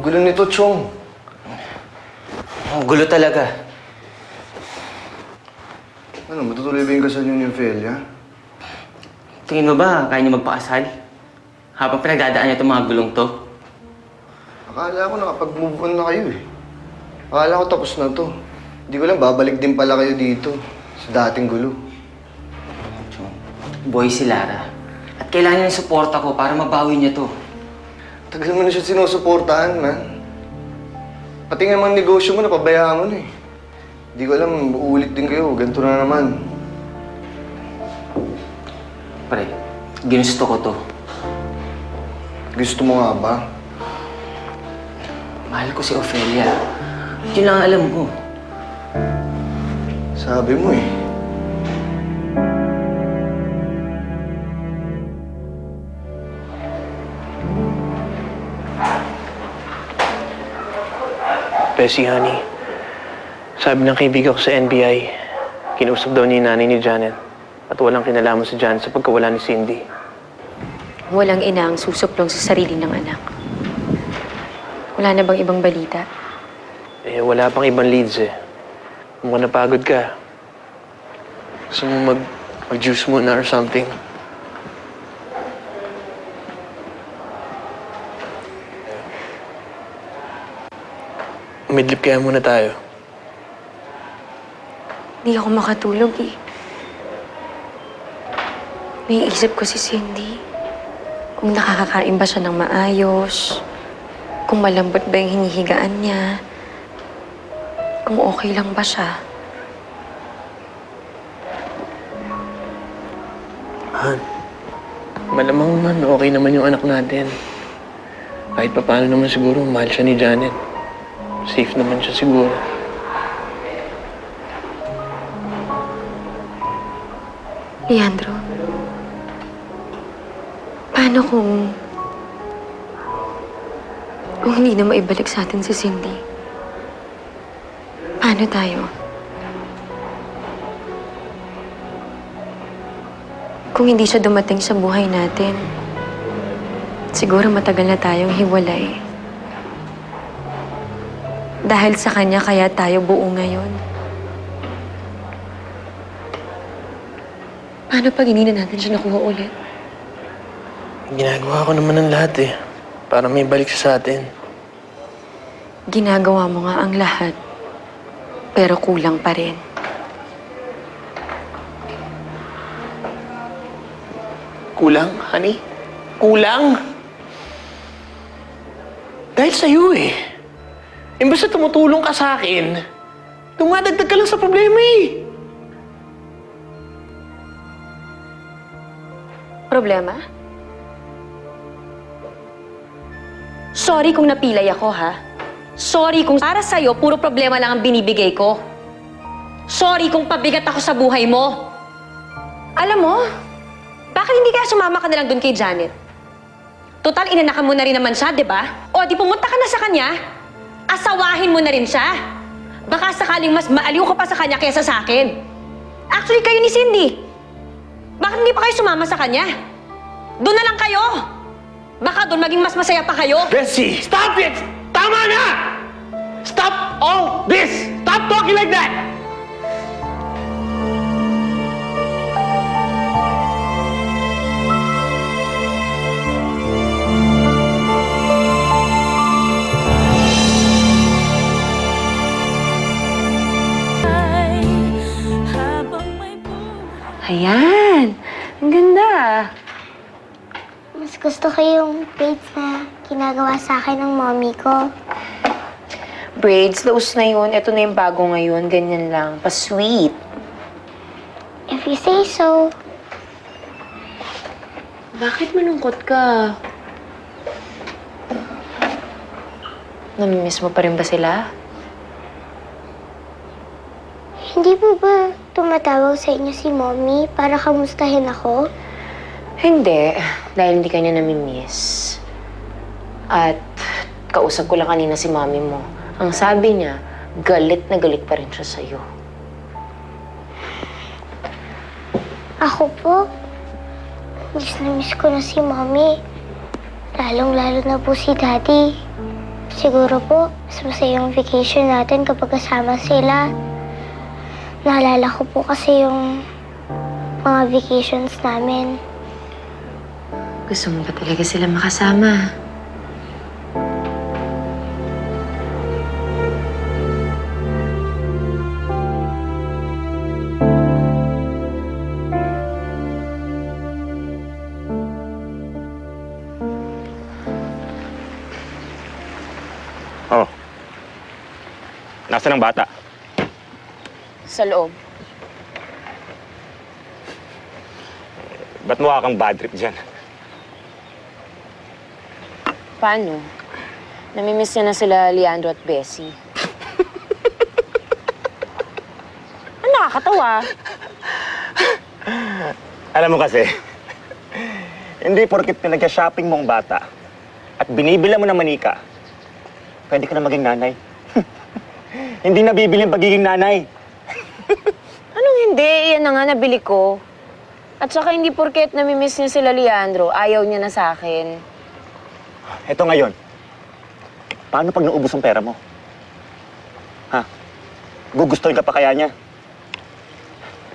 Gulo nito, Chong. Ang gulo talaga. Ano, matutuloy ba yung kasal niyo ni Ophelia? Tingin mo ba kaya niyo magpakasal? Habang pinagdadaan niya itong mga gulong to? Akala ko nakapag-move on na kayo eh. Akala ko tapos na to. Hindi ko lang, babalik din pala kayo dito. Sa dating gulo. Boy si Lara. At kailangan niya ng suporta ko para mabawi niya to. Tagal mo na siya sinusuportahan, man. Pati nga mga negosyo mo, napabayaan mo na eh. Hindi ko alam, uulit din kayo. Ganito na naman. Pre, ginusto ko to. Gusto mo nga ba? Mahal ko si Ophelia. Yun lang ang alam ko. Sabi mo eh. Bessie, honey. Sabi ng kaibigan ko sa NBI, kinausap daw ni nanay ni Janet at walang kinalaman si Janet sa pagkawala ni Cindy. Walang ina ang susuplong sa sarili ng anak. Wala na bang ibang balita? Eh, wala pang ibang leads eh. Mukhang napagod ka. Gusto mo mag-juice muna or something? Midlip kaya muna tayo. Hindi ako makatulog eh. Naiisip ko si Cindy. Kung nakakakain ba siya ng maayos. Kung malambot ba yung hinihigaan niya. Kung okay lang ba siya. Han, malamang man okay naman yung anak natin. Kahit pa paano naman siguro mahal siya ni Janet. Safe naman siya siguro. Leandro, paano kung hindi na maibalik sa atin si Cindy? Paano tayo? Kung hindi siya dumating sa buhay natin, siguro matagal na tayong hiwalay. Dahil sa kanya, kaya tayo buo ngayon. Paano pag hindi na natin siya nakuha ulit? Ginagawa ko naman ng lahat eh. Para may balik siya sa atin. Ginagawa mo nga ang lahat, pero kulang pa rin. Kulang, honey? Kulang? Dahil sa'yo eh. Imbes na tumutulong ka sa akin, dumadagdag ka lang sa problema eh. Problema? Sorry kung napilay ako, ha? Sorry kung para sa'yo, puro problema lang ang binibigay ko. Sorry kung pabigat ako sa buhay mo. Alam mo, bakit hindi kaya sumama ka na lang dun kay Janet? Total, inanakan mo na rin naman siya, di ba? O, di pumunta ka na sa kanya. Asawahin mo na rin siya. Baka sakaling mas maaliw ka pa sa kanya kaysa sa akin. Actually, kayo ni Cindy. Bakit hindi pa kayo sumama sa kanya? Doon na lang kayo. Baka doon maging mas masaya pa kayo. Bessie, stop it! Tama na! Stop all this! Stop talking like that! Ayan. Ang ganda. Mas gusto ko yung braids na ginagawa sa akin ng mommy ko. Braids, laos na yun. Ito na yung bago ngayon. Ganyan lang. Pa-sweet. If you say so. Bakit malungkot ka? Namimiss mo pa rin ba sila? Hindi po ba tumatawag sa inyo si mommy para kamustahin ako? Hindi. Dahil hindi ka niya namimiss. At kausap ko lang kanina si mami mo. Ang sabi niya, galit na galit pa rin siya sa'yo. Ako po, miss na miss ko na si mommy. Lalong-lalo na po si daddy. Siguro po, mas masaya yung vacation natin kapag kasama sila. Naalala ko po kasi yung mga vacations namin. Gusto mo ba talaga sila makasama? Oh. Nasaan ang bata? Sa loob. Ba't mukha kang bad trip dyan? Paano? Namimiss niya na sila Leandro at Bessie. Ang nakakatawa. Alam mo kasi, hindi porket pinag-shopping mo ang bata at binibila mo ng manika, pwede ka na maging nanay. Hindi nabibili ang pagiging nanay. Anong hindi? Yan na nga nabili ko. At saka hindi porket namimiss niya sila Leandro, ayaw niya na sa akin. Eto ngayon, paano pag naubos ang pera mo? Ha? Gugustuhin ka pa kaya niya?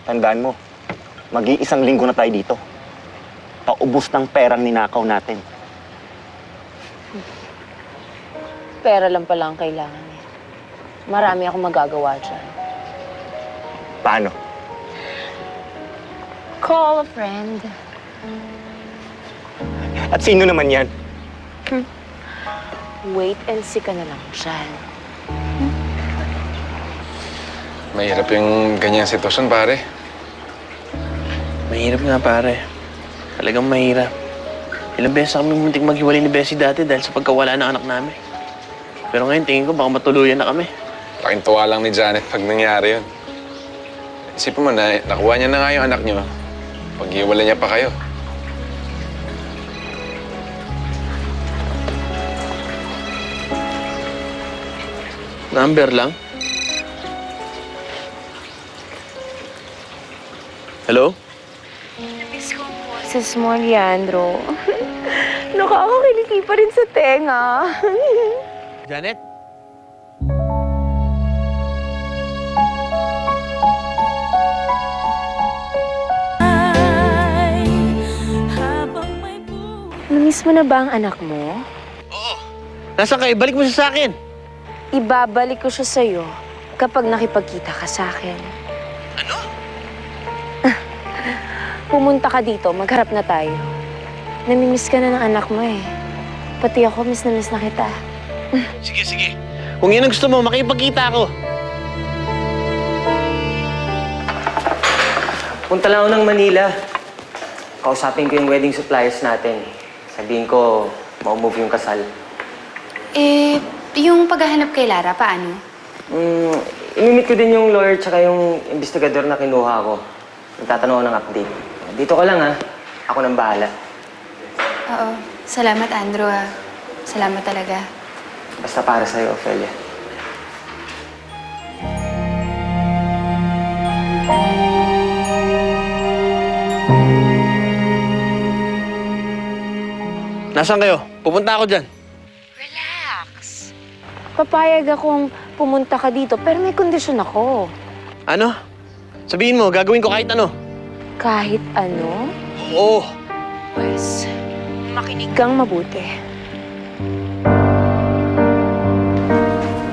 Tandaan mo, mag-iisang linggo na tayo dito. Paubos ng perang ninakaw natin. Pera lang pala ang kailangan niya. Marami akong magagawa dyan. Paano? Call a friend. At sino naman yan? Wait and see ka na lang dyan. Mahirap yung ganyang sitwasyon, pare. Mahirap nga, pare. Talagang mahirap. Ilang beses kami muntik maghiwalay ni Bessie dati dahil sa pagkawala ng anak namin. Pero ngayon, tingin ko baka matuluyan na kami. Laking tuwa lang ni Janet pag nangyari yun. Isipin mo na, nakuha niya na nga yung anak niyo. Pag-iwalay niya pa kayo. Number lang? Hello? Namiss ko ang boses mo, Leandro. Nakakakiliti pa rin sa tenga. Janet? Namiss mo na ba ang anak mo? Nasaan ka? Ibalik mo siya sa akin. Ibabalik ko siya sa'yo kapag nakipagkita ka sa akin. Ano? Pumunta ka dito, magharap na tayo. Namimiss ka na ng anak mo eh. Pati ako, miss na kita. Sige, sige. Kung yun ang gusto mo, makipagkita ako. Punta lang ako ng Manila. Kausapin ko yung wedding suppliers natin. Sabihin ko, mau-move yung kasal. Yung paghahanap kay Lara, paano? Imimit ko din yung lawyer tsaka yung investigador na kinuha ko. Nagtatanong ako ng update. Dito ka lang ha. Ako nang bahala. Oo. Salamat, Andrew, ah. Salamat talaga. Basta para sa'yo, Ophelia. Nasaan kayo? Pupunta ako dyan. Relax. Papayag akong pumunta ka dito, pero may kondisyon ako. Ano? Sabihin mo, gagawin ko kahit ano. Kahit ano, Oo. pues, makinig kang mabuti.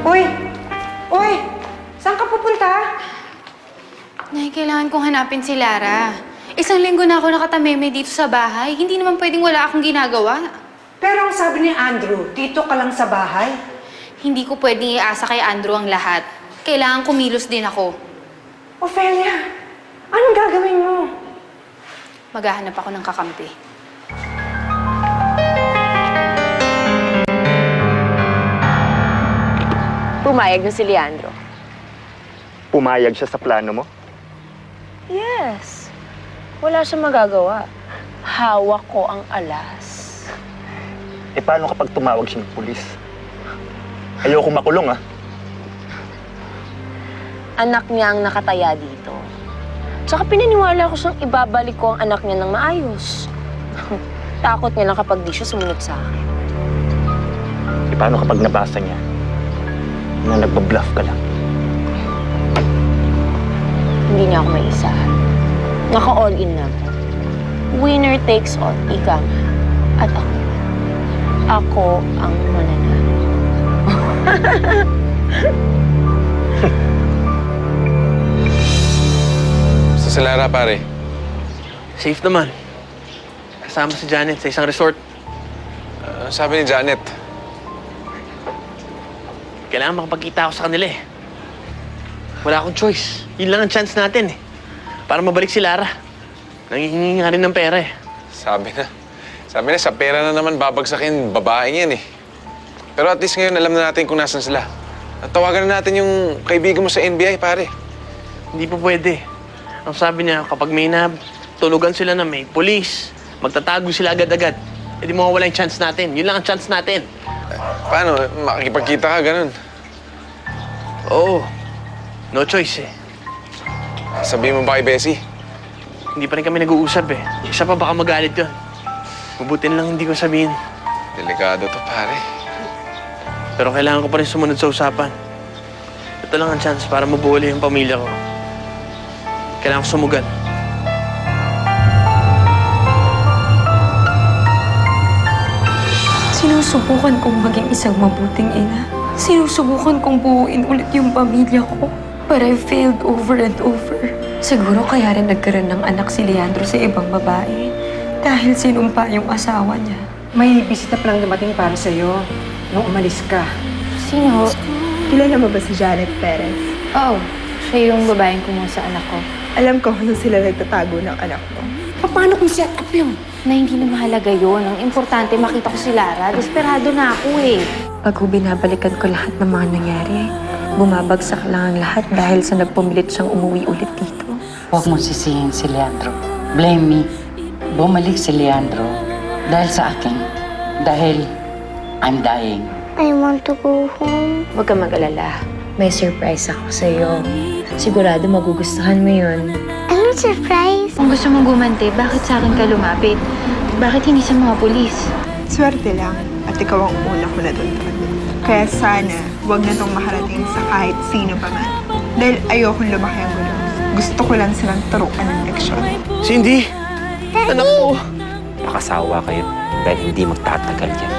Uy! Uy! Saan ka pupunta? Nay, kailangan kong hanapin si Lara. Isang linggo na ako nakatameme dito sa bahay. Hindi naman pwedeng wala akong ginagawa. Pero ang sabi ni Andrew, dito ka lang sa bahay. Hindi ko pwedeng iasa kay Andrew ang lahat. Kailangan kumilos din ako. Ophelia, anong gagawin mo? Maghahanap ako ng kakampi. Pumayag na si Leandro. Pumayag siya sa plano mo? Yes. Wala siyang magagawa. Hawak ko ang alas. Eh, paano kapag tumawag siya ng pulis? Ayoko makulong, ah. Anak niya ang nakataya dito. Tsaka pinaniwala ko siyang ibabalik ko ang anak niya ng maayos. Takot niya lang kapag di siya sumunod sa akin. paano kapag nabasa niya na nagbabluff ka lang? Hindi niya ako maisahan. Naka-all in na ako. Winner takes all, ika nga. At ako ang mananalo. Basta si Lara, pare. Safe naman. Kasama si Janet sa isang resort. Sabi ni Janet, Kailangan makapagkita ako sa kanila eh. Wala akong choice. Yun lang ang chance natin eh. Para mabalik si Lara. Nangihingi nga rin ng pera eh. sabi na, sa pera na naman babagsakin, babaeng yan eh. Pero at least ngayon, alam na natin kung nasan sila. At tawagan na natin yung kaibigan mo sa NBI, pare. Hindi pa pwede. Ang sabi niya, kapag may tulugan sila na may polis, magtatago sila agad-agad. E di mawawala yung chance natin. Yun lang ang chance natin. Paano? Makikipagkita ka, ganun. Oo. No choice eh. Sabihin mo ba kay Bessie? Hindi pa rin kami nag-uusap eh. Isa pa baka magalit yun. Mabuti na lang hindi ko sabihin. Delikado to, pare. Pero kailangan ko pa rin sumunod sa usapan. Ito lang ang chance para mabuo ulit yung pamilya ko. Kailangan ko sumugal. Sinusubukan kong maging isang mabuting ina. Sinusubukan kong buuin ulit yung pamilya ko. But I failed over and over. Siguro kaya rin nagkaroon ng anak si Leandro sa ibang babae. Dahil sinumpa yung asawa niya. May bisita pa lang dumating para sa'yo nung umalis ka. Sino? Kilala mo ba si Janet Perez? Oo. Siya yung babaeng kumuha sa anak ko. Alam ko kung sila nagtatago ng anak mo. Paano kung set up yun? Na hindi na mahalaga yun. Ang importante, makita ko si Lara. Desperado na ako eh. Pag binabalikan ko lahat ng mga nangyari, bumabagsak lang ang lahat dahil sa nagpumilit siyang umuwi ulit dito. Huwag mo sisihin si Leandro. Blame me. Bumalik si Leandro dahil sa akin. Dahil I'm dying. I want to go home. Huwag kang mag-alala. May surprise ako sa'yo. Sigurado magugustuhan mo yun. Anong surprise? Kung gusto mong gumante, bakit sa akin ka lumapit? Bakit hindi sa mga pulis? Swerte lang at ikaw ang una ko natuntun. Kaya sana huwag na itong makarating sa kahit sino pa man. Dahil ayokong lumaki ang gulo. Gusto ko lang silang turuan ng leksyon. Cindy! Anak ko! Pakasawa kayo dahil hindi magtatagal yan.